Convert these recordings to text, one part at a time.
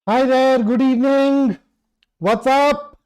Hi there, good evening. What's up?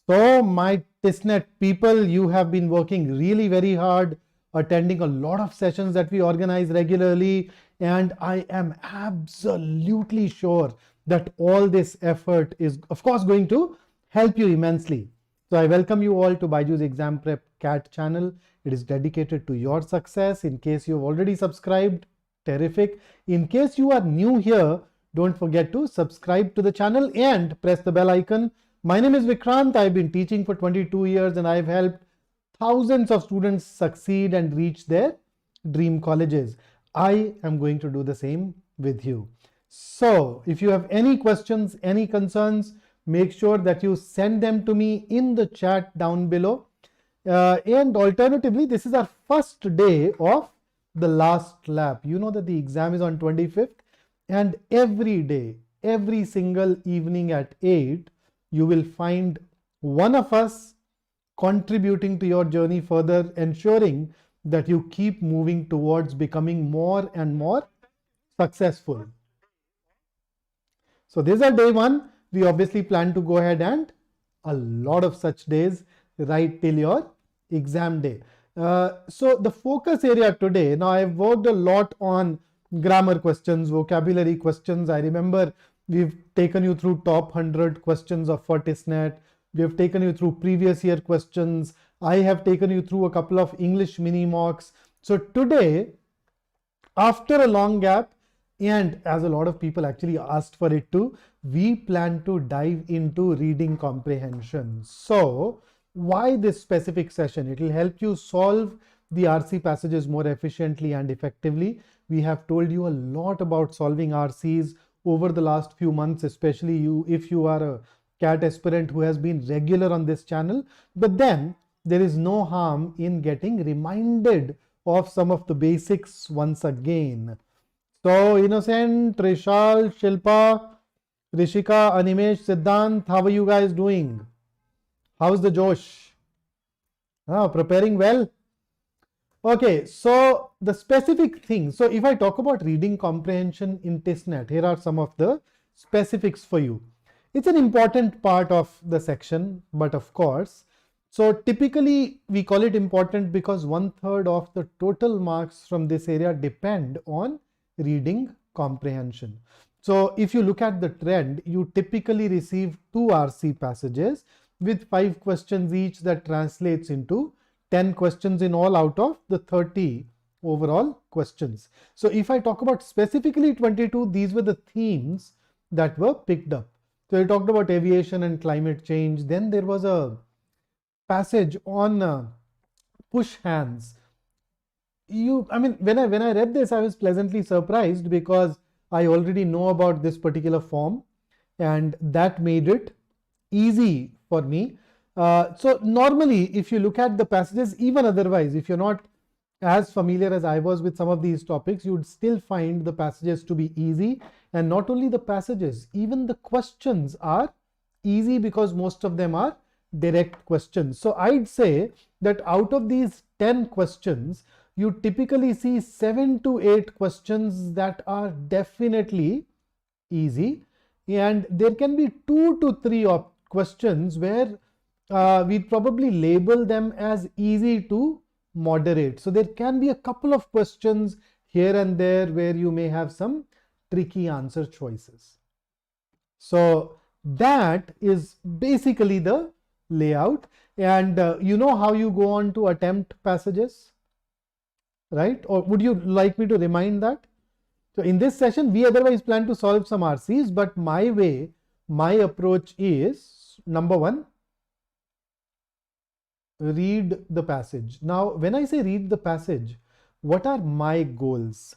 So, my TISSNET people, you have been working really very hard, attending a lot of sessions that we organize regularly, and I am absolutely sure that all this effort is, of course, going to help you immensely. So, I welcome you all to BYJU'S Exam Prep CAT channel. It is dedicated to your success. In case you've already subscribed, terrific. In case you are new here, don't forget to subscribe to the channel and press the bell icon. My name is Vikrant. I've been teaching for 22 years and I've helped thousands of students succeed and reach their dream colleges. I am going to do the same with you. So if you have any questions, any concerns, make sure that you send them to me in the chat down below. And alternatively, this is our first day of the last lap. You know that the exam is on 25th. And every day, every single evening at 8, you will find one of us contributing to your journey further, ensuring that you keep moving towards becoming more and more successful. So this is our day 1. We obviously plan to go ahead and a lot of such days right till your exam day. So the focus area today, now I've worked a lot on grammar questions, vocabulary questions. I remember we've taken you through top 100 questions of for TISSNET. We have taken you through previous year questions. I have taken you through a couple of English mini mocks. So today, after a long gap, and as a lot of people actually asked for it too, we plan to dive into reading comprehension. So why this specific session? It will help you solve the RC passages more efficiently and effectively. We have told you a lot about solving RCs over the last few months, especially if you are a CAT aspirant who has been regular on this channel. But then there is no harm in getting reminded of some of the basics once again. So Innocent, Trishal, Shilpa, Rishika, Animesh, Siddhant, how are you guys doing? How's the Josh? Preparing well? Okay, so the specific things. So if I talk about reading comprehension in TISSNET, here are some of the specifics for you. It's an important part of the section, but of course, so typically we call it important because 1/3 of the total marks from this area depend on reading comprehension. So if you look at the trend, you typically receive 2 RC passages with 5 questions each. That translates into 10 questions in all out of the 30 overall questions. So if I talk about specifically 22, these were the themes that were picked up. So I talked about aviation and climate change. Then there was a passage on push hands. When I read this, I was pleasantly surprised because I already know about this particular form, and that made it easy for me. So normally, if you look at the passages, even otherwise, if you're not as familiar as I was with some of these topics, you'd still find the passages to be easy. And not only the passages, even the questions are easy because most of them are direct questions. So I'd say that out of these 10 questions, you typically see 7 to 8 questions that are definitely easy. And there can be 2 to 3 questions where we'd probably label them as easy to moderate. So there can be a couple of questions here and there where you may have some tricky answer choices. So that is basically the layout. And you know how you go on to attempt passages, right? Or would you like me to remind that? So in this session, we otherwise plan to solve some RCs, but my approach is, number 1, read the passage. Now, when I say read the passage, what are my goals?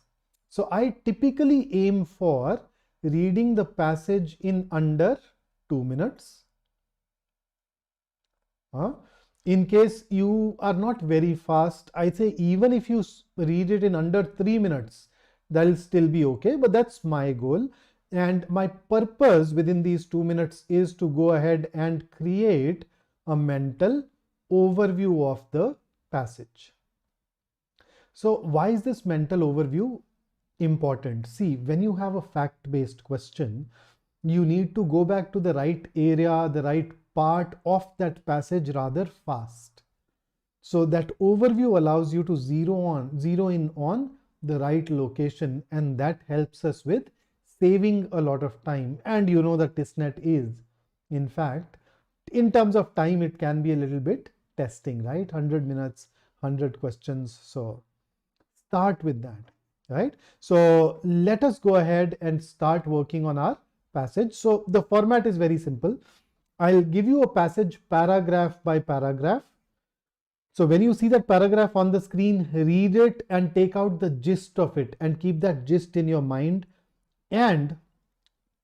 So I typically aim for reading the passage in under 2 minutes. In case you are not very fast, I say even if you read it in under 3 minutes, that'll still be okay, but that's my goal. And my purpose within these 2 minutes is to go ahead and create a mental overview of the passage. So why is this mental overview? important. See, when you have a fact-based question, you need to go back to the right area, the right part of that passage rather fast. So that overview allows you to zero in on the right location, and that helps us with saving a lot of time. And you know that TISSNET is, in fact, in terms of time, it can be a little bit testing, right? 100 minutes, 100 questions. So start with that, right? So let us go ahead and start working on our passage. So the format is very simple. I'll give you a passage paragraph by paragraph. So when you see that paragraph on the screen, read it and take out the gist of it and keep that gist in your mind, and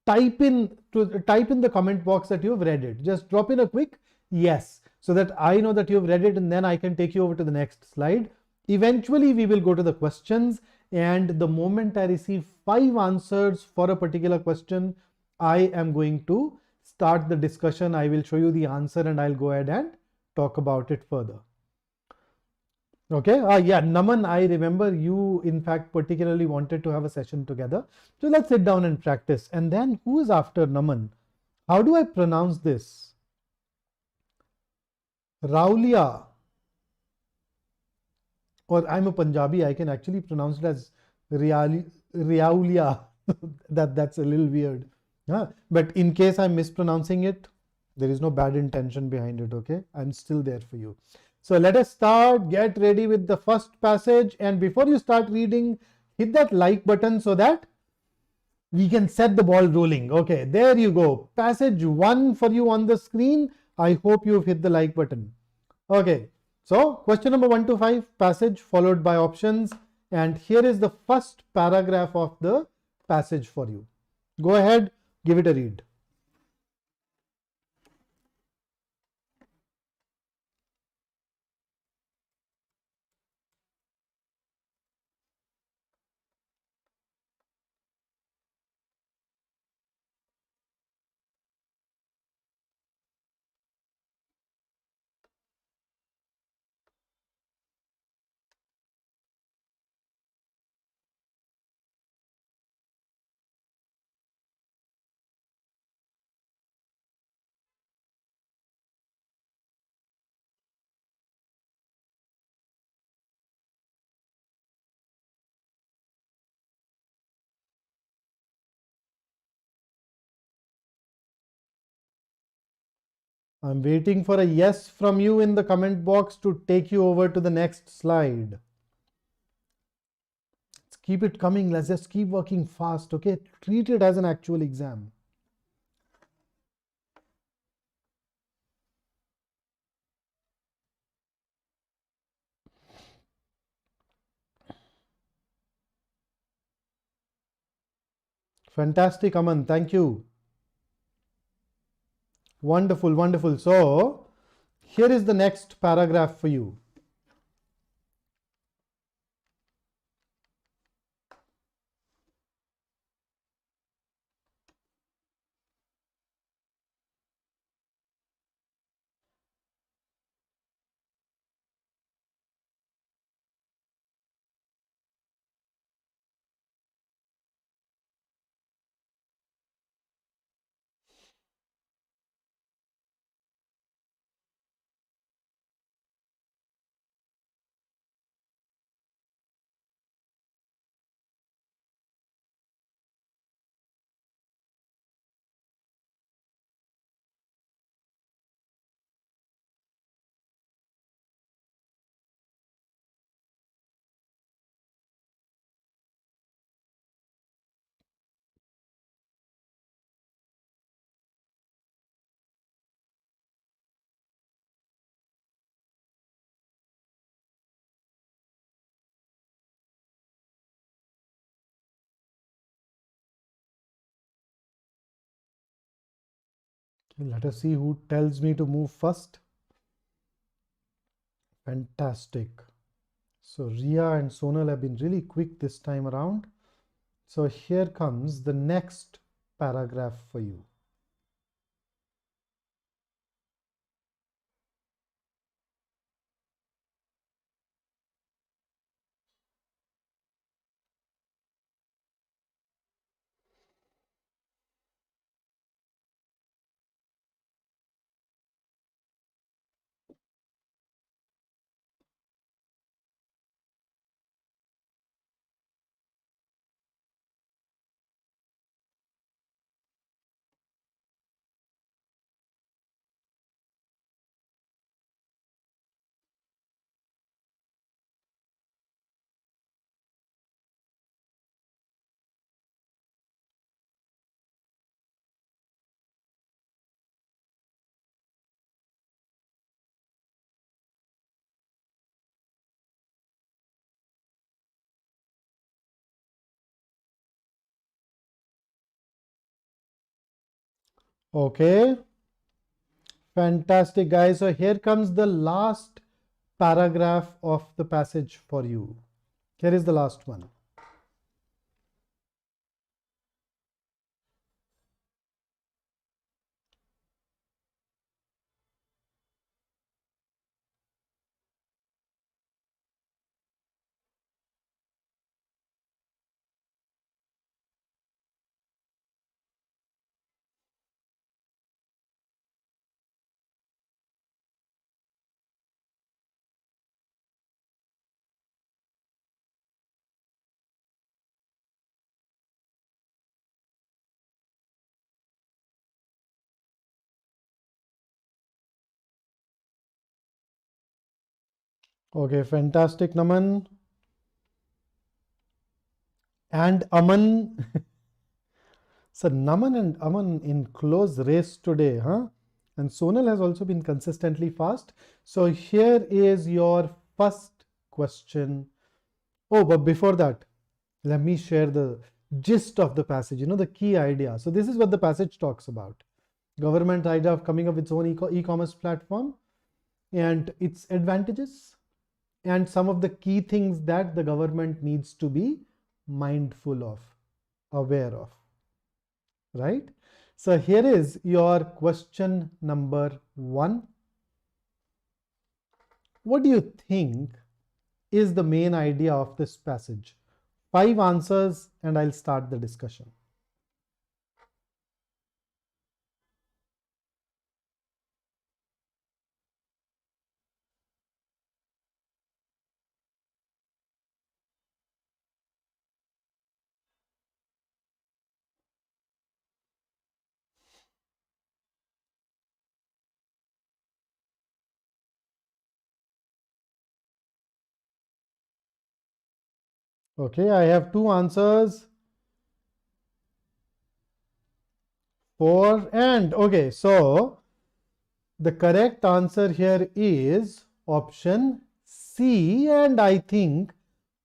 type in the comment box that you've read it. Just drop in a quick yes, so that I know that you've read it, and then I can take you over to the next slide. Eventually we will go to the questions, and the moment I receive 5 answers for a particular question, I am going to start the discussion. I will show you the answer and I'll go ahead and talk about it further. Okay. Yeah, Naman, I remember you, in fact, particularly wanted to have a session together. So let's sit down and practice. And then who is after Naman? How do I pronounce this? Raulia. Or I'm a Punjabi, I can actually pronounce it as Riaulia. That's a little weird. Yeah. But in case I'm mispronouncing it, there is no bad intention behind it. Okay. I'm still there for you. So let us start. Get ready with the first passage. And before you start reading, hit that like button so that we can set the ball rolling. Okay, there you go. Passage 1 for you on the screen. I hope you've hit the like button. Okay, so question number 1 to 5, passage followed by options. And here is the first paragraph of the passage for you. Go ahead, give it a read. I'm waiting for a yes from you in the comment box to take you over to the next slide. Let's keep it coming. Let's just keep working fast. Okay, treat it as an actual exam. Fantastic, Aman. Thank you. Wonderful, wonderful. So here is the next paragraph for you. Let us see who tells me to move first. Fantastic. So Ria and Sonal have been really quick this time around. So here comes the next paragraph for you. Okay, fantastic, guys. So here comes the last paragraph of the passage for you. Here is the last one. Okay, fantastic, Naman. And Aman. So Naman and Aman in close race today, huh? And Sonal has also been consistently fast. So here is your first question. Oh, but before that, let me share the gist of the passage, the key idea. So this is what the passage talks about. Government idea of coming up with its own e-commerce platform and its advantages and some of the key things that the government needs to be mindful of, aware of, right? So here is your question number 1. What do you think is the main idea of this passage? 5 answers and I'll start the discussion. Okay, I have 2 answers. 4 and okay, so the correct answer here is option C, and I think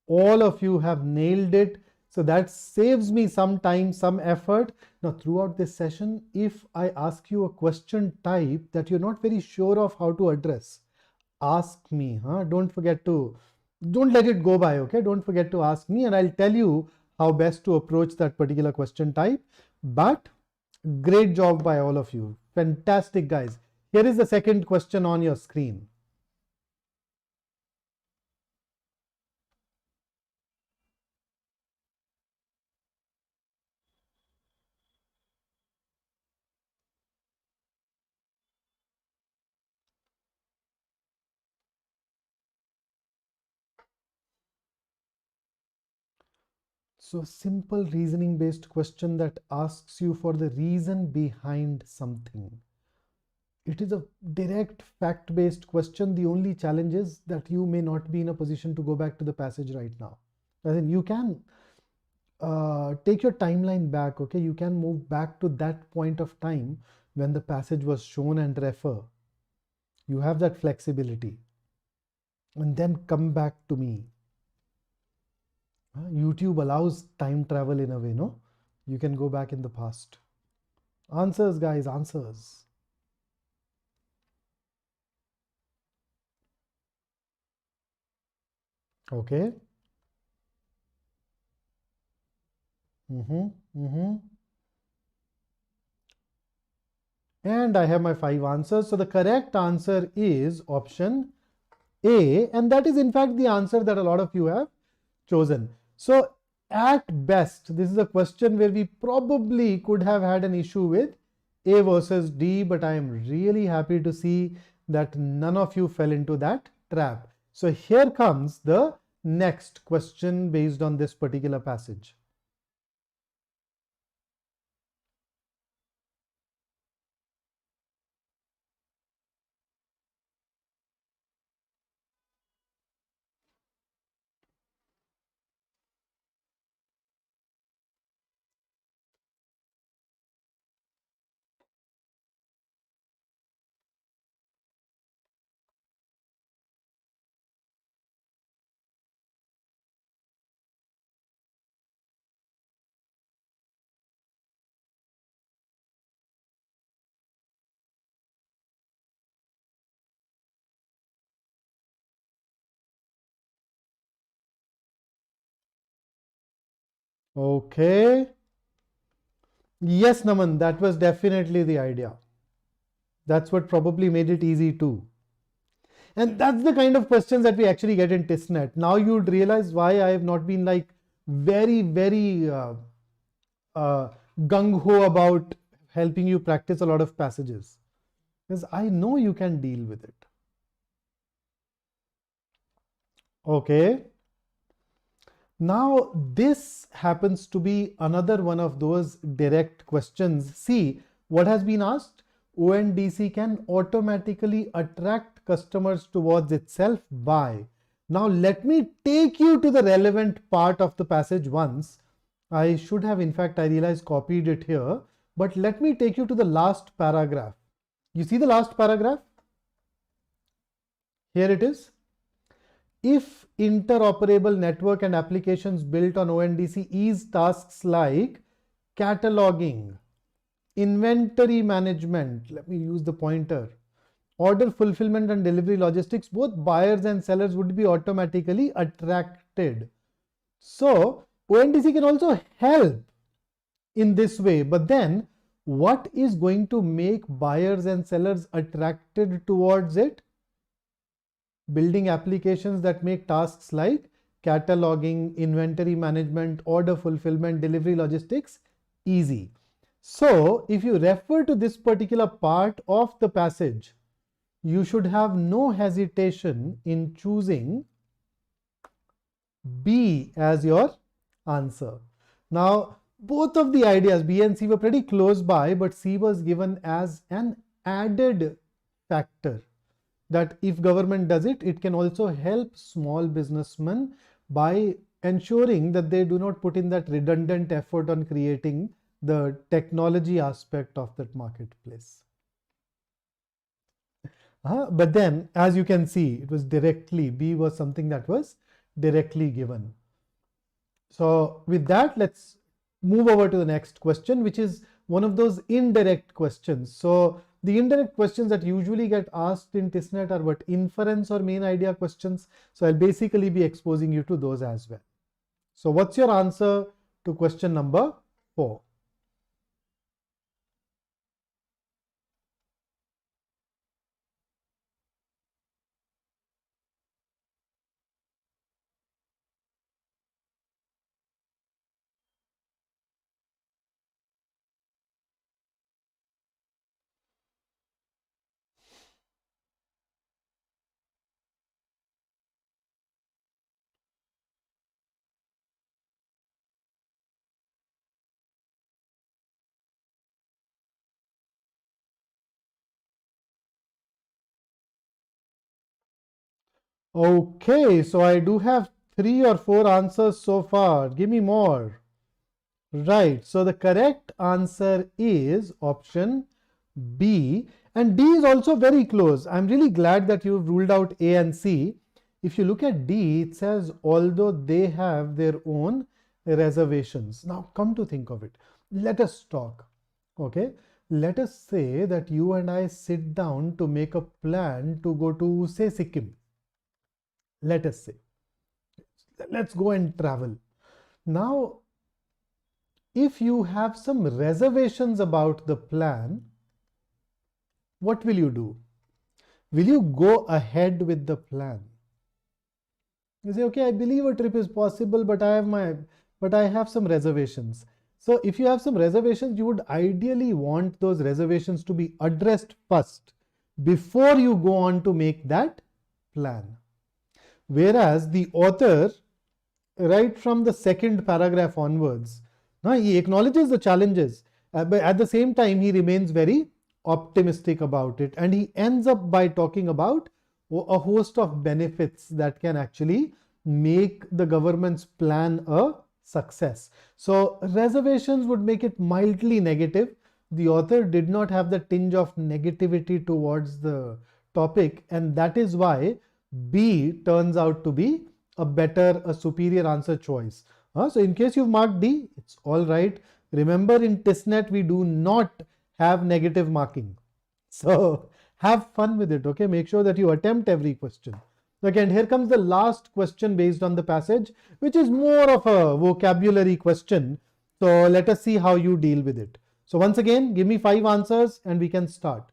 all of you have nailed it. So that saves me some time, some effort. Now, throughout this session, if I ask you a question type that you're not very sure of how to address, ask me. Don't forget to, don't let it go by. Okay, don't forget to ask me, and I'll tell you how best to approach that particular question type. But great job by all of you. Fantastic, guys. Here is the second question on your screen. So, simple reasoning based question that asks you for the reason behind something. It is a direct fact based question. The only challenge is that you may not be in a position to go back to the passage right now. As in, you can take your timeline back, okay? You can move back to that point of time when the passage was shown and refer. You have that flexibility. And then come back to me. YouTube allows time travel in a way, no? You can go back in the past. Answers, guys, answers. Okay. And I have my 5 answers. So the correct answer is option A, and that is in fact the answer that a lot of you have chosen. So at best, this is a question where we probably could have had an issue with A versus D, but I am really happy to see that none of you fell into that trap. So here comes the next question based on this particular passage. Okay. Yes, Naman, that was definitely the idea. That's what probably made it easy too. And that's the kind of questions that we actually get in TISSNET. Now you'd realize why I have not been like very gung-ho about helping you practice a lot of passages. Because I know you can deal with it. Okay. Now this happens to be another one of those direct questions. See what has been asked. ONDC can automatically attract customers towards itself by. Now let me take you to the relevant part of the passage once. I should have, in fact, I realize copied it here, but let me take you to the last paragraph. You see the last paragraph? Here it is. If interoperable network and applications built on ONDC ease tasks like cataloging, inventory management, let me use the pointer, order fulfillment and delivery logistics, both buyers and sellers would be automatically attracted. So ONDC can also help in this way, but then what is going to make buyers and sellers attracted towards it? Building applications that make tasks like cataloging, inventory management, order fulfillment, delivery logistics easy. So if you refer to this particular part of the passage, you should have no hesitation in choosing B as your answer. Now, both of the ideas, B and C, were pretty close by, but C was given as an added factor that if government does it, it can also help small businessmen by ensuring that they do not put in that redundant effort on creating the technology aspect of that marketplace. But then, as you can see, it was directly, B was something that was directly given. So with that, let's move over to the next question, which is one of those indirect questions. So the indirect questions that usually get asked in TISSNET are what? Inference or main idea questions. So I'll basically be exposing you to those as well. So what's your answer to question number 4? Okay, so I do have 3 or 4 answers so far. Give me more. Right, so the correct answer is option B, and D is also very close. I'm really glad that you've ruled out A and C. If you look at D, it says although they have their own reservations. Now come to think of it, let us talk. Okay, let us say that you and I sit down to make a plan to go to, say, Sikkim. Let us say, let's go and travel. Now if you have some reservations about the plan, what will you do? Will you go ahead with the plan? You say, okay, I believe a trip is possible, but I have some reservations. So if you have some reservations, you would ideally want those reservations to be addressed first before you go on to make that plan. Whereas the author, right from the second paragraph onwards, now he acknowledges the challenges, but at the same time he remains very optimistic about it, and he ends up by talking about a host of benefits that can actually make the government's plan a success. So reservations would make it mildly negative. The author did not have the tinge of negativity towards the topic, and that is why B turns out to be a superior answer choice. So in case you've marked D, it's all right. Remember, in TISSNET, we do not have negative marking. So have fun with it, okay? Make sure that you attempt every question. Again, here comes the last question based on the passage, which is more of a vocabulary question. So let us see how you deal with it. So once again, give me 5 answers and we can start.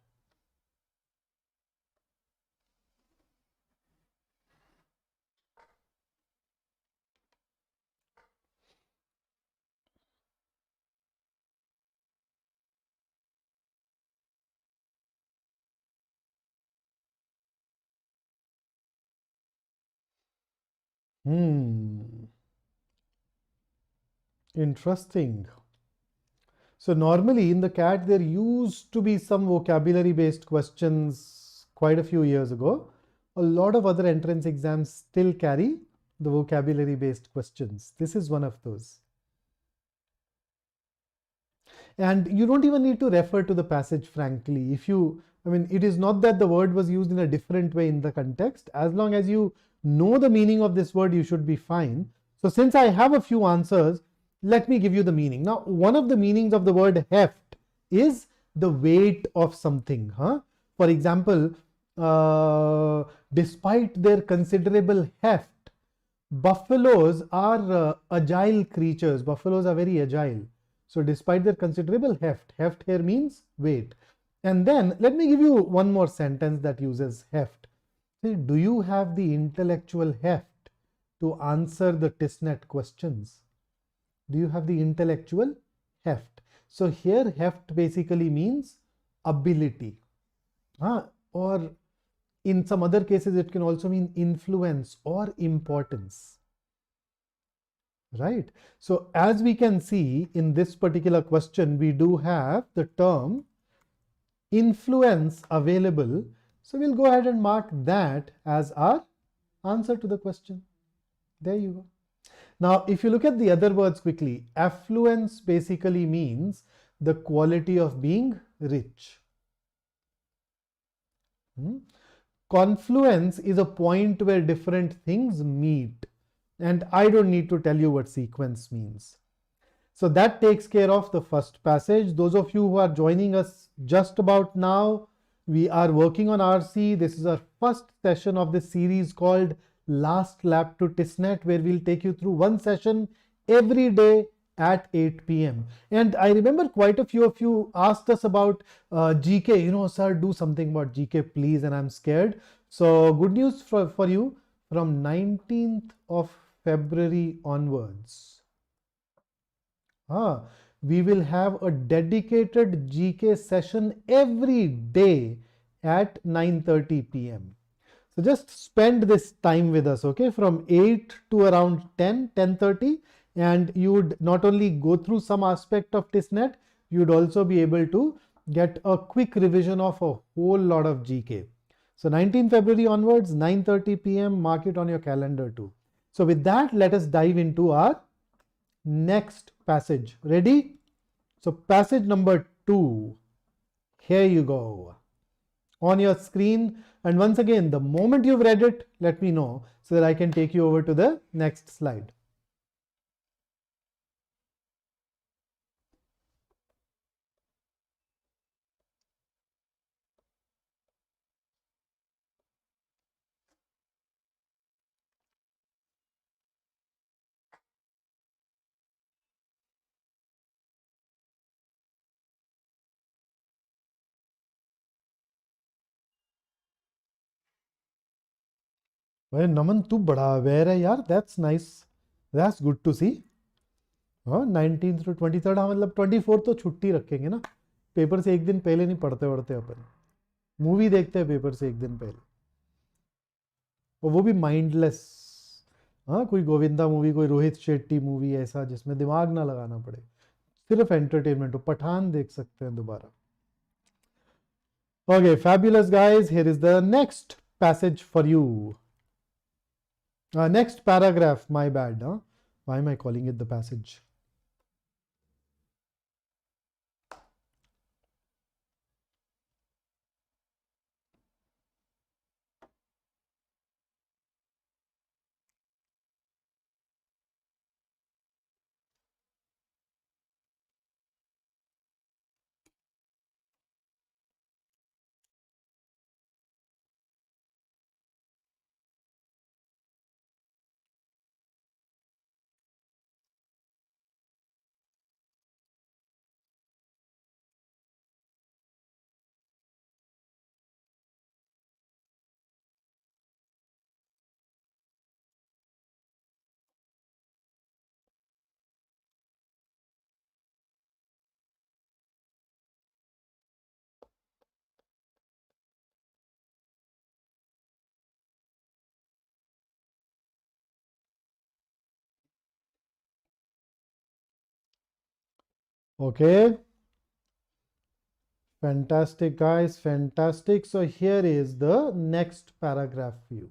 Interesting. So normally in the CAT, there used to be some vocabulary based questions quite a few years ago. A lot of other entrance exams still carry the vocabulary based questions. This is one of those. And you don't even need to refer to the passage, frankly. I mean, it is not that the word was used in a different way in the context. As long as you know the meaning of this word, you should be fine. So since I have a few answers, let me give you the meaning. Now, one of the meanings of the word heft is the weight of something. For example, despite their considerable heft, buffaloes are agile creatures. Buffaloes are very agile. So despite their considerable heft here means weight. And then let me give you one more sentence that uses heft. Say, do you have the intellectual heft to answer the TISSNET questions? Do you have the intellectual heft? So here heft basically means ability. Or in some other cases, it can also mean influence or importance. Right. So as we can see in this particular question, we do have the term influence available. So we'll go ahead and mark that as our answer to the question. There you go. Now, if you look at the other words quickly, affluence basically means the quality of being rich. Confluence is a point where different things meet. And I don't need to tell you what sequence means. So that takes care of the first passage. Those of you who are joining us just about now, we are working on RC. This is our first session of this series called Last Lap to TISSNET, where we'll take you through one session every day at 8 p.m. And I remember quite a few of you asked us about GK. Sir, do something about GK, please. And I'm scared. So good news for you, from 19th of February onwards, we will have a dedicated GK session every day at 9:30 p.m. So just spend this time with us, okay, from 8 to around 10:30, and you would not only go through some aspect of TISSNET, you would also be able to get a quick revision of a whole lot of GK. So 19 February onwards, 9:30 p.m., mark it on your calendar too. So with that, let us dive into our next passage. Ready? So passage number 2. Here you go on your screen. And once again, the moment you've read it, let me know so that I can take you over to the next slide. Well, Naman, तू बड़ा aware है यार. That's nice. That's good to see. 19th to 23rd, हाँ मतलब 24th तो छुट्टी रखेंगे ना. पेपर से एक दिन पहले नहीं पढ़ते अपन. मूवी देखते हैं पेपर से एक दिन पहले, और वो भी माइंडलेस. कोई गोविंदा मूवी, कोई रोहित शेट्टी मूवी ऐसा जिसमें दिमाग ना लगाना पड़े, सिर्फ एंटरटेनमेंट हो. पठान देख सकते हैं दोबारा. Okay, fabulous guys. Here is the next passage for you. Next paragraph, my bad. Why am I calling it the passage? Okay. Fantastic, guys. Fantastic. So here is the next paragraph for you.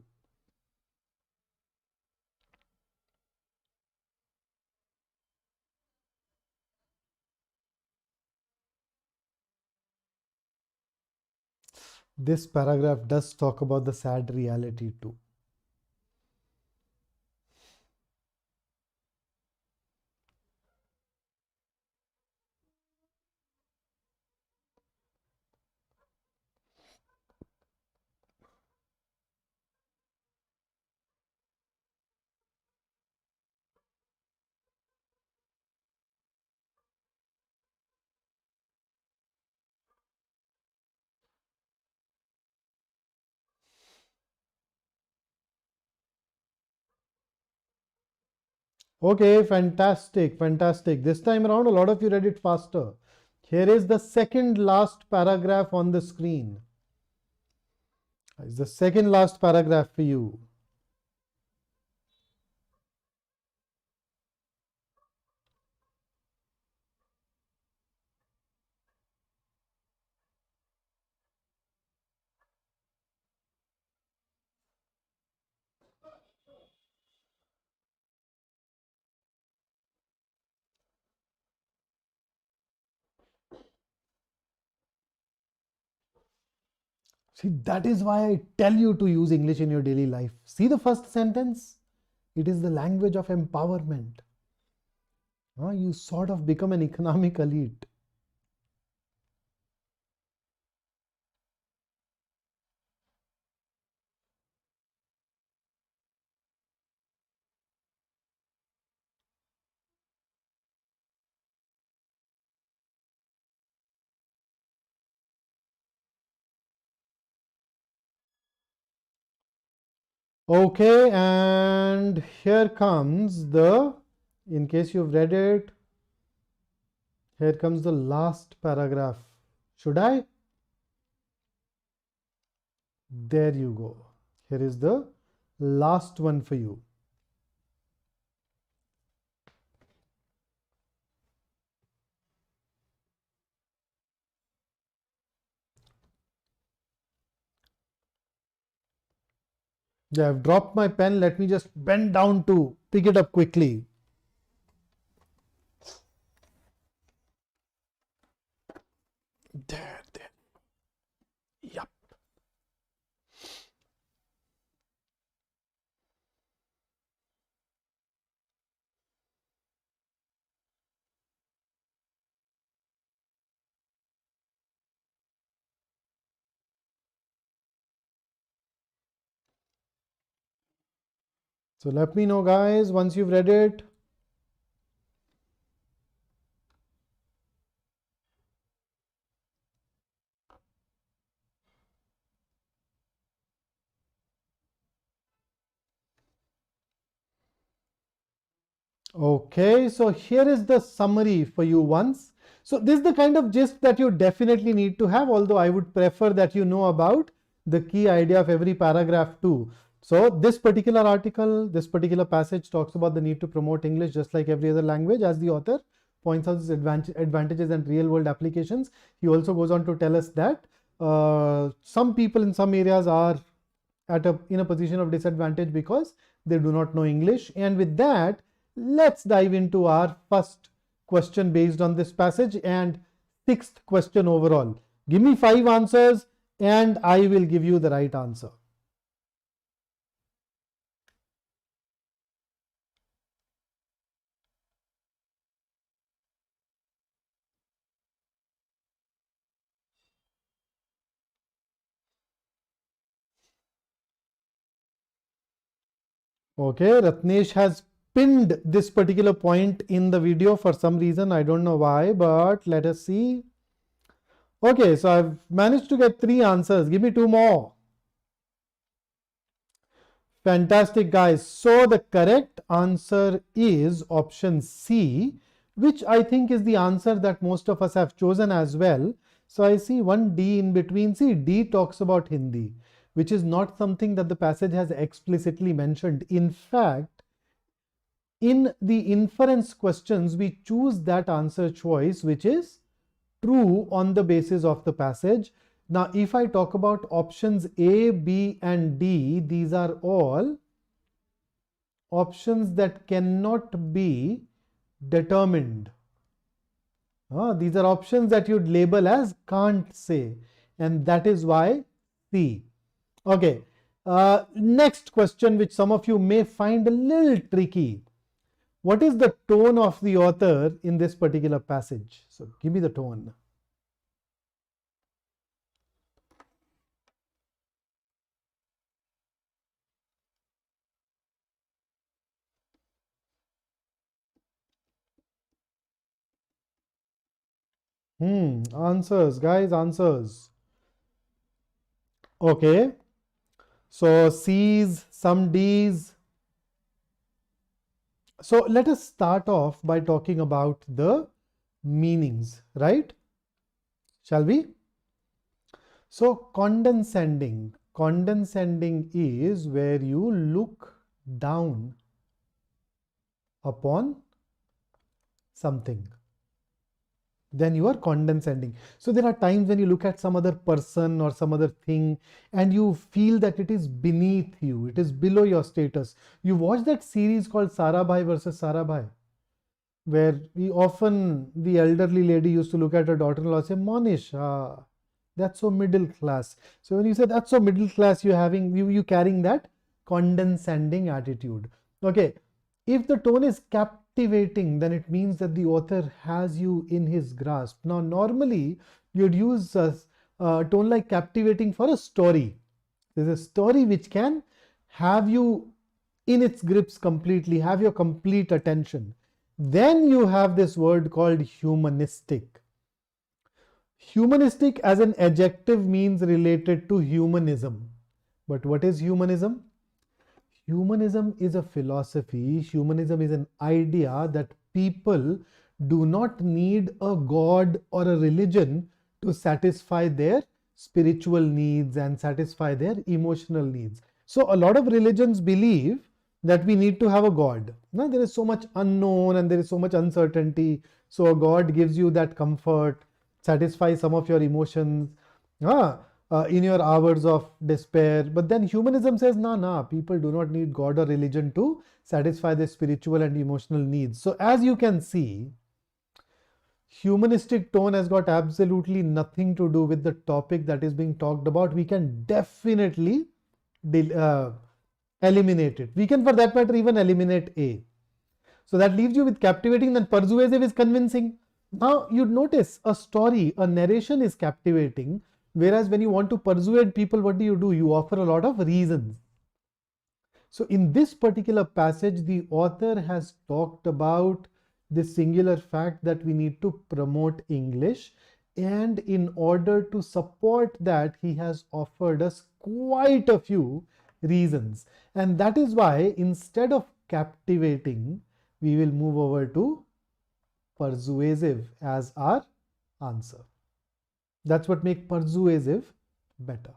This paragraph does talk about the sad reality too. Okay, fantastic, fantastic. This time around, a lot of you read it faster. Here is the second last paragraph on the screen. It's the second last paragraph for you. See, that is why I tell you to use English in your daily life. See the first sentence? It is the language of empowerment. You sort of become an economic elite. Okay, and here comes the, in case you've read it, here comes the last paragraph. Should I? There you go. Here is the last one for you. Yeah, I've dropped my pen. Let me just bend down to pick it up quickly. There. Yep. So let me know, guys, once you've read it. Okay, so here is the summary for you once. So this is the kind of gist that you definitely need to have, although I would prefer that you know about the key idea of every paragraph too. So this particular article, this particular passage talks about the need to promote English just like every other language, as the author points out its advantages and real world applications. He also goes on to tell us that some people in some areas are in a position of disadvantage because they do not know English. And with that, let's dive into our first question based on this passage and sixth question overall. Give me 5 answers and I will give you the right answer. Okay, Ratnesh has pinned this particular point in the video for some reason. I don't know why, but let us see. Okay, so I've managed to get 3 answers. Give me 2 more. Fantastic, guys. So the correct answer is option C, which I think is the answer that most of us have chosen as well. So I see one D in between. See, D talks about Hindi, which is not something that the passage has explicitly mentioned. In fact, in the inference questions, we choose that answer choice which is true on the basis of the passage. Now, if I talk about options A, B, and D, these are all options that cannot be determined. These are options that you'd label as can't say, and that is why C. Okay. Next question, which some of you may find a little tricky. What is the tone of the author in this particular passage? So give me the tone. Answers, guys, answers. Okay. So C's, some D's. So let us start off by talking about the meanings, right? Shall we? So condescending. Condescending is where you look down upon something. Then you are condescending. So there are times when you look at some other person or some other thing and you feel that it is beneath you, it is below your status. You watch that series called Sarabhai versus Sarabhai, where the elderly lady used to look at her daughter-in-law and say, Monish, that's so middle class. So when you say that's so middle class, you carrying that condescending attitude. Okay. If the tone is captivating, then it means that the author has you in his grasp. Now, normally you'd use a tone like captivating for a story. There's a story which can have you in its grips completely, have your complete attention. Then you have this word called humanistic. Humanistic as an adjective means related to humanism. But what is humanism? Humanism is a philosophy. Humanism is an idea that people do not need a god or a religion to satisfy their spiritual needs and satisfy their emotional needs. So a lot of religions believe that we need to have a god. Now, there is so much unknown and there is so much uncertainty. So a god gives you that comfort, satisfies some of your emotions. In your hours of despair. But then humanism says, nah, people do not need God or religion to satisfy their spiritual and emotional needs. So as you can see, humanistic tone has got absolutely nothing to do with the topic that is being talked about. We can definitely eliminate it. We can, for that matter, even eliminate A. So that leaves you with captivating, then persuasive is convincing. Now you'd notice a story, a narration is captivating. Whereas when you want to persuade people, what do? You offer a lot of reasons. So in this particular passage, the author has talked about the singular fact that we need to promote English. And in order to support that, he has offered us quite a few reasons. And that is why instead of captivating, we will move over to persuasive as our answer. That's what makes persuasive better,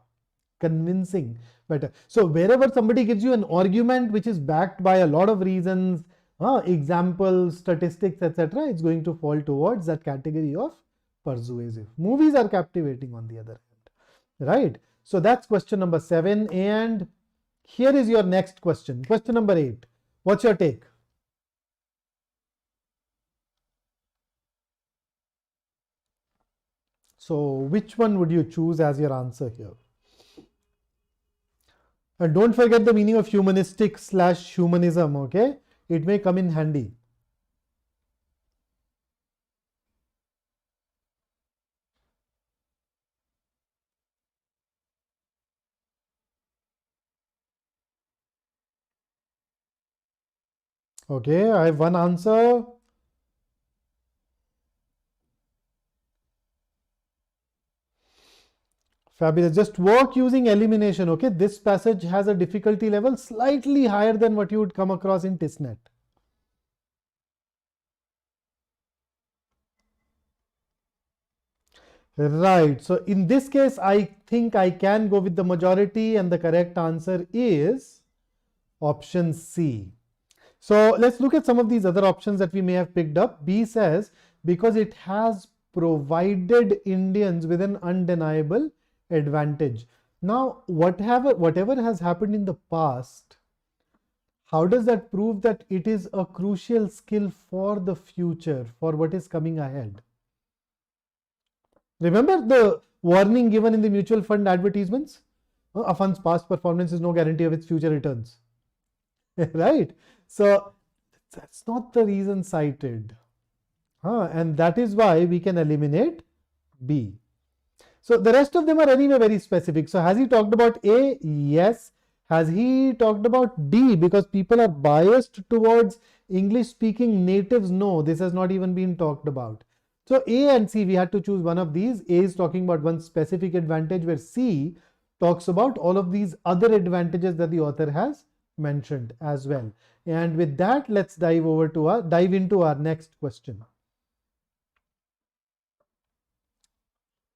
convincing better. So wherever somebody gives you an argument which is backed by a lot of reasons, examples, statistics, etc., it's going to fall towards that category of persuasive. Movies are captivating on the other hand, right? So that's question number 7. And here is your next question. Question number 8. What's your take? So which one would you choose as your answer here? And don't forget the meaning of humanistic / humanism, okay? It may come in handy. Okay, I have one answer. Fabulous. Just work using elimination. Okay, this passage has a difficulty level slightly higher than what you would come across in TISSNET. Right. So in this case, I think I can go with the majority, and the correct answer is option C. So let's look at some of these other options that we may have picked up. B says, because it has provided Indians with an undeniable advantage. Now, whatever has happened in the past, how does that prove that it is a crucial skill for the future, for what is coming ahead? Remember the warning given in the mutual fund advertisements? A fund's past performance is no guarantee of its future returns. Right? So that's not the reason cited. And that is why we can eliminate B. So the rest of them are anyway very specific. So has he talked about A? Yes. Has he talked about D? Because people are biased towards English speaking natives? No, this has not even been talked about. So A and C, we had to choose one of these. A is talking about one specific advantage, where C talks about all of these other advantages that the author has mentioned as well. And with that, let's dive into our next question.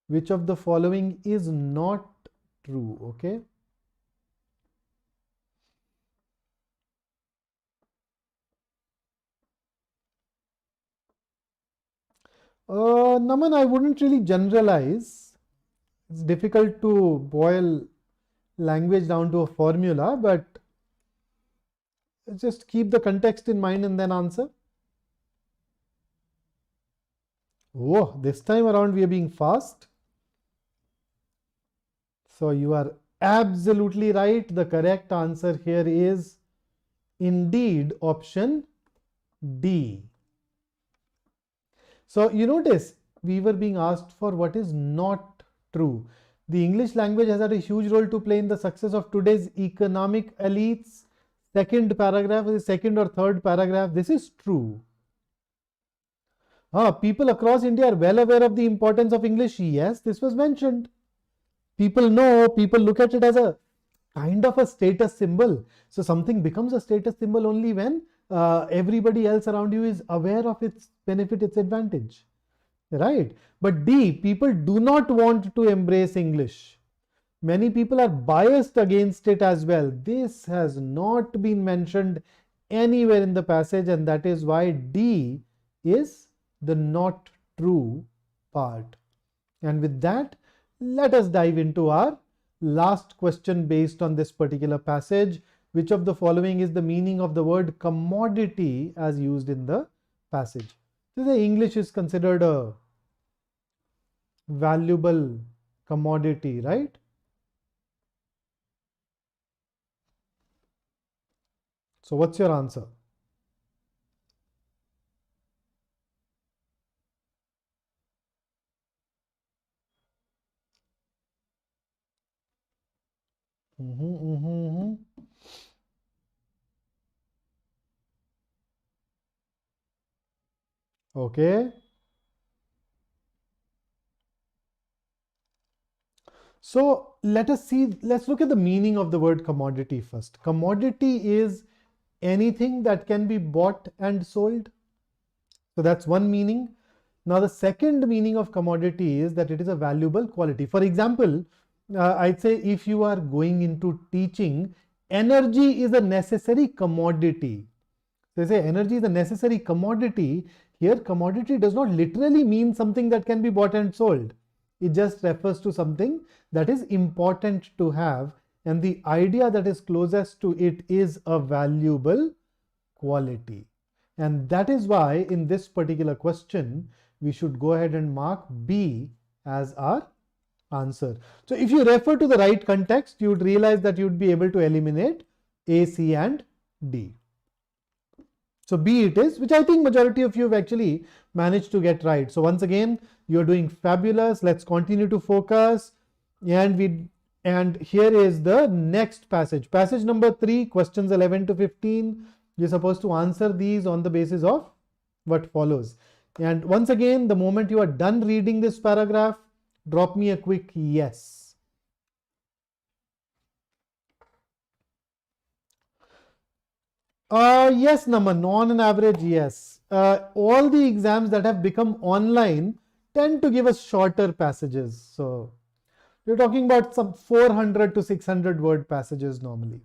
Which of the following is not true? Okay. Naman, I wouldn't really generalize. It's difficult to boil language down to a formula, but just keep the context in mind and then answer. Oh, this time around we are being fast. So you are absolutely right. The correct answer here is indeed option D. So you notice we were being asked for what is not true. The English language has had a huge role to play in the success of today's economic elites. Second paragraph, the second or third paragraph, this is true. People across India are well aware of the importance of English. Yes, this was mentioned. People know, people look at it as a kind of a status symbol. So something becomes a status symbol only when everybody else around you is aware of its benefit, its advantage. Right? But D, people do not want to embrace English. Many people are biased against it as well. This has not been mentioned anywhere in the passage, and that is why D is the not true part. And with that, let us dive into our last question based on this particular passage. Which of the following is the meaning of the word commodity as used in the passage? So the English is considered a valuable commodity, right? So what's your answer? Okay. So let's look at the meaning of the word commodity first. Commodity is anything that can be bought and sold. So that's one meaning. Now, the second meaning of commodity is that it is a valuable quality. For example, I'd say if you are going into teaching, energy is a necessary commodity. They say energy is a necessary commodity. Here, commodity does not literally mean something that can be bought and sold. It just refers to something that is important to have, and the idea that is closest to it is a valuable quality. And that is why in this particular question, we should go ahead and mark B as our answer. So if you refer to the right context, you would realize that you would be able to eliminate A, C and D. So B it is, which I think majority of you have actually managed to get right. So once again, you're doing fabulous. Let's continue to focus. And here is the next passage. Passage number 3, questions 11 to 15. You're supposed to answer these on the basis of what follows. And once again, the moment you are done reading this paragraph, drop me a quick yes. Yes, Naman, on an average, yes. All the exams that have become online tend to give us shorter passages. So we're talking about some 400 to 600 word passages normally.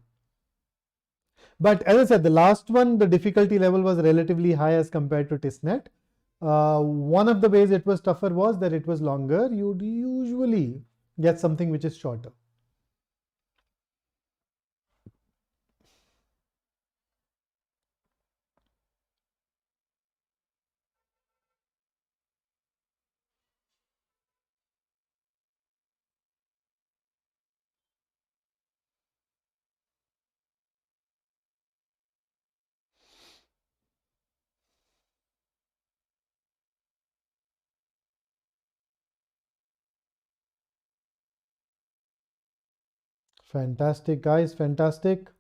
But as I said, the last one, the difficulty level was relatively high as compared to TISSNET. One of the ways it was tougher was that it was longer. You'd usually get something which is shorter. Fantastic, guys, fantastic.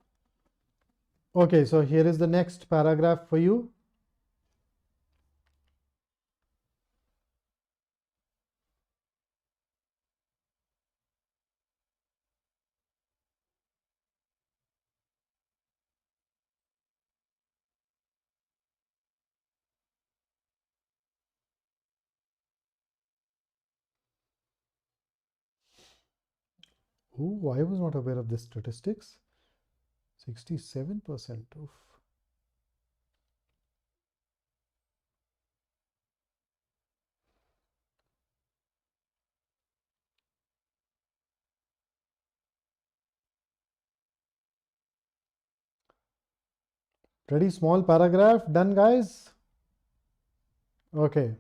Okay, so here is the next paragraph for you. Oh, I was not aware of this statistics. 67%. Oof. Pretty small paragraph. Done, guys? Okay.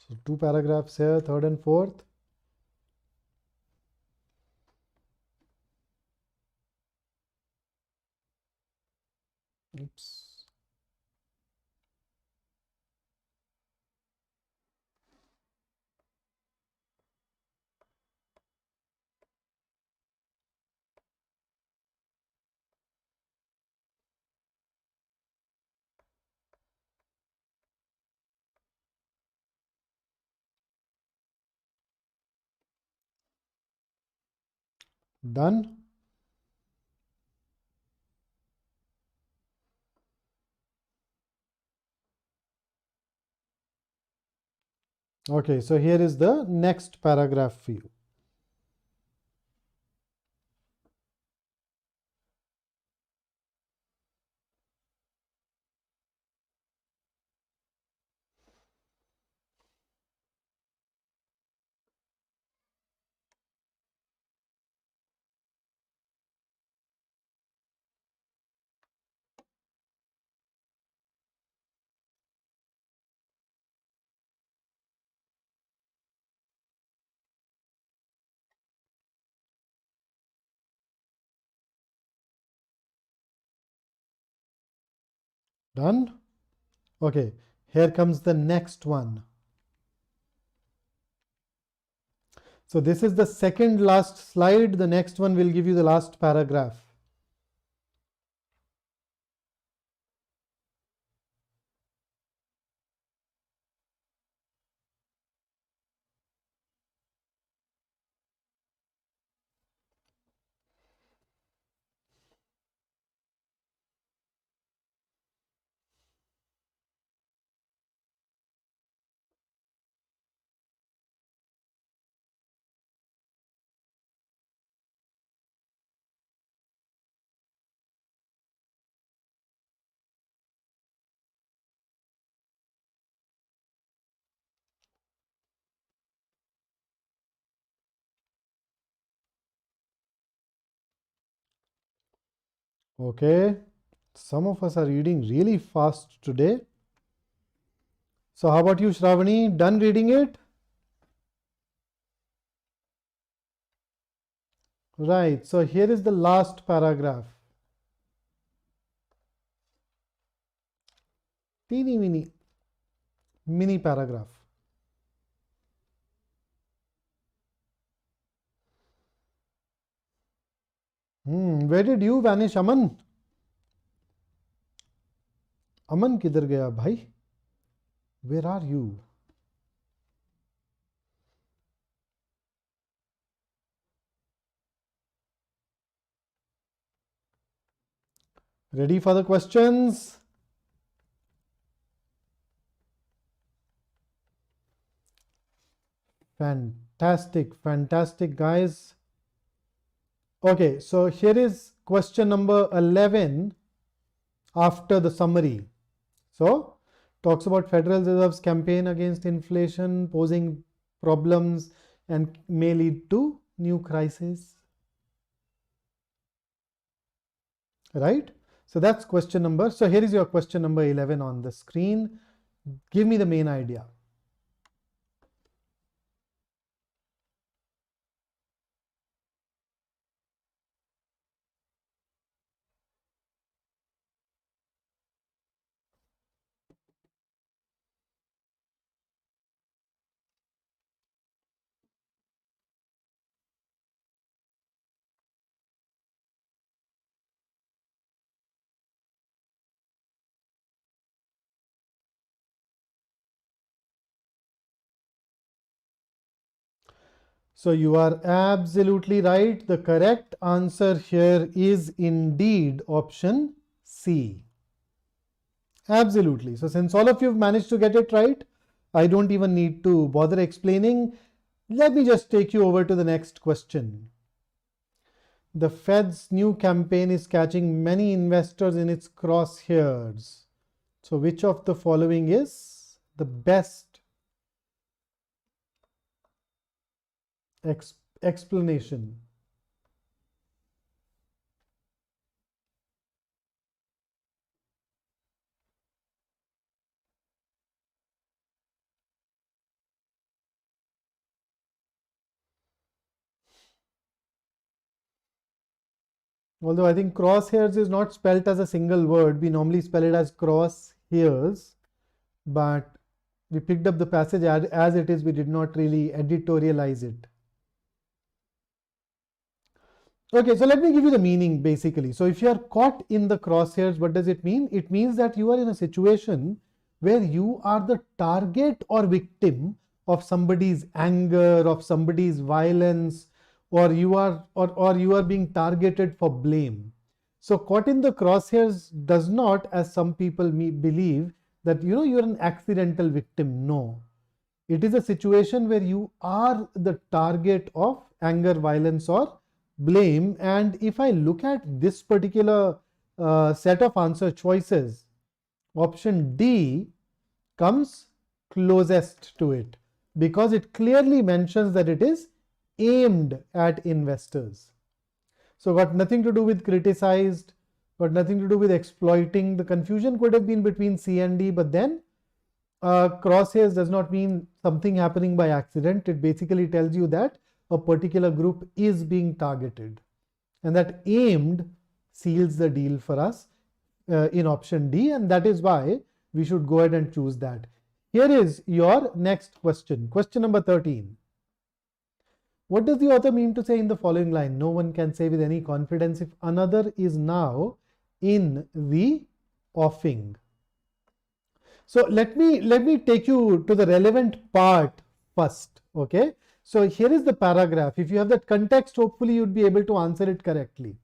So 2 paragraphs here, third and fourth. Oops. Done. Okay, so here is the next paragraph for you. Done. Okay, here comes the next one. So this is the second last slide. The next one will give you the last paragraph. Okay, some of us are reading really fast today. So how about you, Shravani? Done reading it? Right, so here is the last paragraph. Teeny mini paragraph. Where did you vanish, Aman? अमन किधर गया भाई? Where are you? Ready for the questions? Fantastic, fantastic, guys. Okay, so here is question number 11 after the summary. So, talks about Federal Reserve's campaign against inflation posing problems and may lead to new crises. Right? So that's question number. So here is your question number 11 on the screen. Give me the main idea. So you are absolutely right. The correct answer here is indeed option C. Absolutely. So since all of you have managed to get it right, I don't even need to bother explaining. Let me just take you over to the next question. The Fed's new campaign is catching many investors in its crosshairs. So which of the following is the best explanation? Although I think crosshairs is not spelt as a single word. We normally spell it as crosshairs, but we picked up the passage as it is. We did not really editorialize it. Okay, so let me give you the meaning basically. So if you are caught in the crosshairs, what does it mean? It means that you are in a situation where you are the target or victim of somebody's anger, of somebody's violence, or you are being targeted for blame. So caught in the crosshairs does not, as some people believe, that you're an accidental victim. No. It is a situation where you are the target of anger, violence, or blame. And if I look at this particular set of answer choices, option D comes closest to it because it clearly mentions that it is aimed at investors. So got nothing to do with criticized, got nothing to do with exploiting. The confusion could have been between C and D, but then crosshairs does not mean something happening by accident. It basically tells you that a particular group is being targeted, and that aimed seals the deal for us in option D, and that is why we should go ahead and choose that. Here is your next question. Question number 13. What does the author mean to say in the following line? No one can say with any confidence if another is now in the offing. So let me take you to the relevant part first. Okay. So here is the paragraph. If you have that context, hopefully you'd be able to answer it correctly.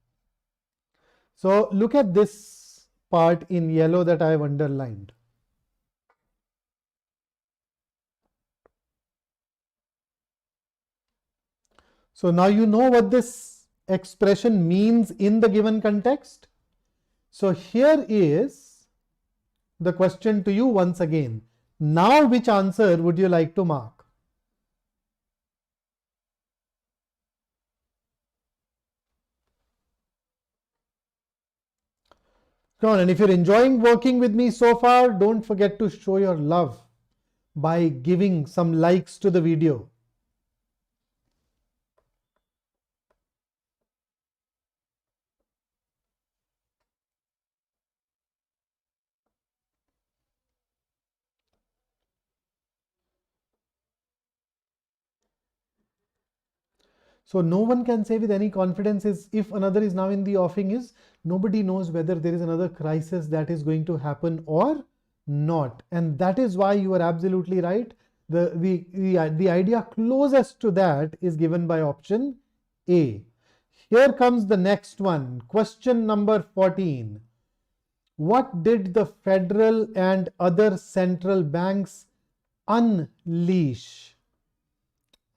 So look at this part in yellow that I have underlined. So now you know what this expression means in the given context. So here is the question to you once again. Now which answer would you like to mark? Come on, and if you're enjoying working with me so far, don't forget to show your love by giving some likes to the video. So no one can say with any confidence is if another is now in the offing is nobody knows whether there is another crisis that is going to happen or not. And that is why you are absolutely right. The idea closest to that is given by option A. Here comes the next one. Question number 14. What did the federal and other central banks unleash?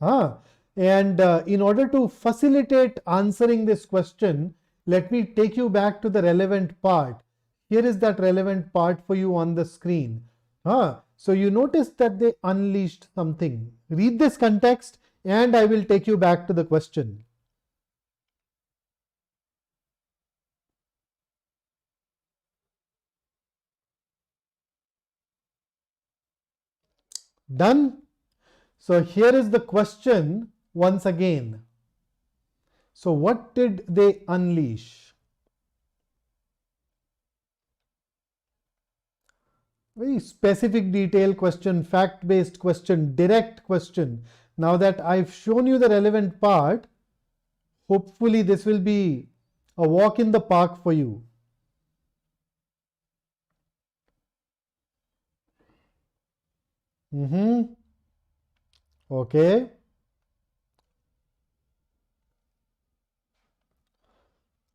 And in order to facilitate answering this question, let me take you back to the relevant part. Here is that relevant part for you on the screen. So you notice that they unleashed something. Read this context and I will take you back to the question. Done? So here is the question once again. So what did they unleash? Very specific detail question, fact-based question, direct question. Now that I've shown you the relevant part, hopefully this will be a walk in the park for you. Okay.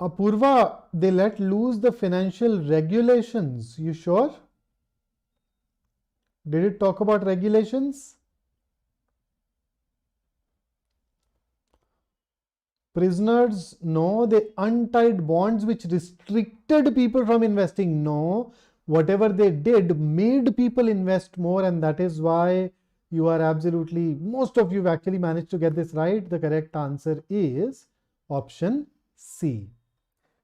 Apurva, they let loose the financial regulations. You sure? Did it talk about regulations? Prisoners? No. They untied bonds which restricted people from investing. No. Whatever they did made people invest more, and that is why you are absolutely, most of you have actually managed to get this right. The correct answer is option C.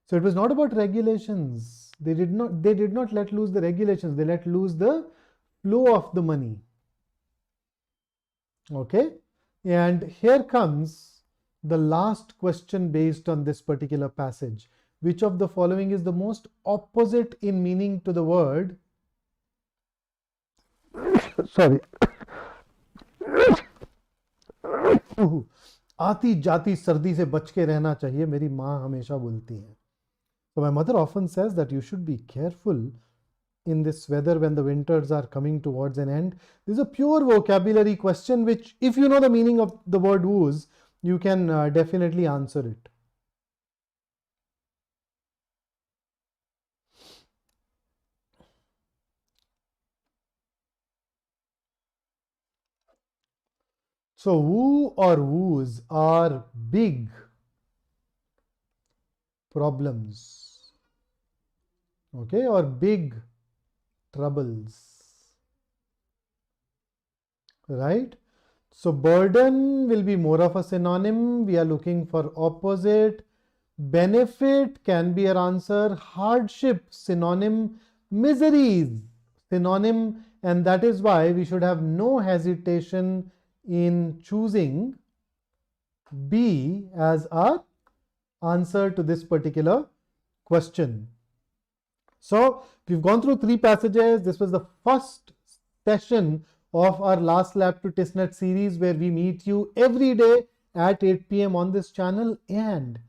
So it was not about regulations. They did not let loose the regulations. They let loose the flow of the money. Okay. And here comes the last question based on this particular passage. Which of the following is the most opposite in meaning to the word? Sorry. आती जाती सर्दी से बच के रहना चाहिए, मेरी माँ हमेशा बोलती हैं. So my mother often says that you should be careful in this weather when the winters are coming towards an end. This is a pure vocabulary question which, if you know the meaning of the word whose, you can definitely answer it. So who or whose are big problems, okay, or big troubles, right? So burden will be more of a synonym. We are looking for opposite. Benefit can be our answer. Hardship, synonym. Miseries, synonym. And that is why we should have no hesitation in choosing B as our answer to this particular question. So we've gone through 3 passages. This was the first session of our last lab to TISSNET series, where we meet you every day at 8 p.m. on this channel. And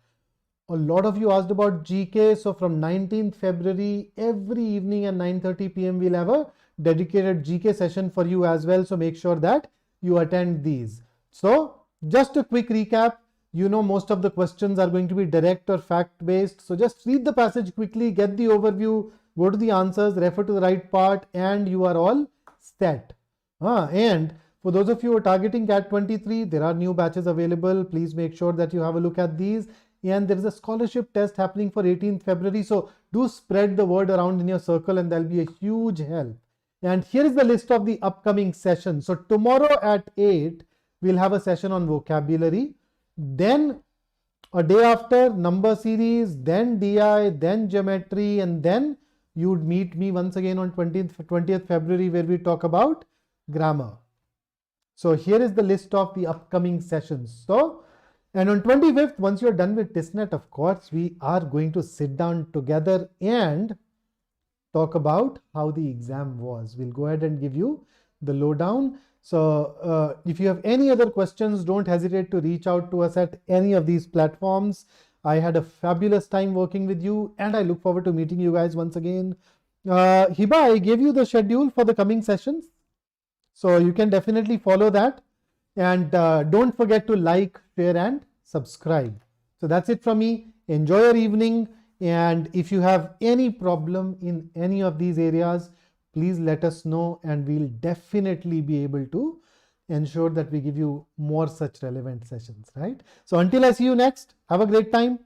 a lot of you asked about GK. So from 19th February, every evening at 9:30 p.m. we'll have a dedicated GK session for you as well. So make sure that you attend these. So just a quick recap. You know, most of the questions are going to be direct or fact based. So just read the passage quickly, get the overview, go to the answers, refer to the right part, and you are all set. And for those of you who are targeting CAT 23, there are new batches available. Please make sure that you have a look at these. And there is a scholarship test happening for 18th February. So do spread the word around in your circle, and there'll be a huge help. And here is the list of the upcoming sessions. So tomorrow at 8, we'll have a session on vocabulary. Then a day after, number series, then DI, then geometry, and then you'd meet me once again on 20th February, where we talk about grammar. So here is the list of the upcoming sessions. So, and on 25th, once you're done with TISSNET, of course, we are going to sit down together and talk about how the exam was. We'll go ahead and give you the lowdown. So if you have any other questions, don't hesitate to reach out to us at any of these platforms. I had a fabulous time working with you, and I look forward to meeting you guys once again. Hiba, I gave you the schedule for the coming sessions, so you can definitely follow that. And don't forget to like, share, and subscribe. So that's it from me. Enjoy your evening. And if you have any problem in any of these areas, please let us know, and we'll definitely be able to ensure that we give you more such relevant sessions, right? So until I see you next, have a great time.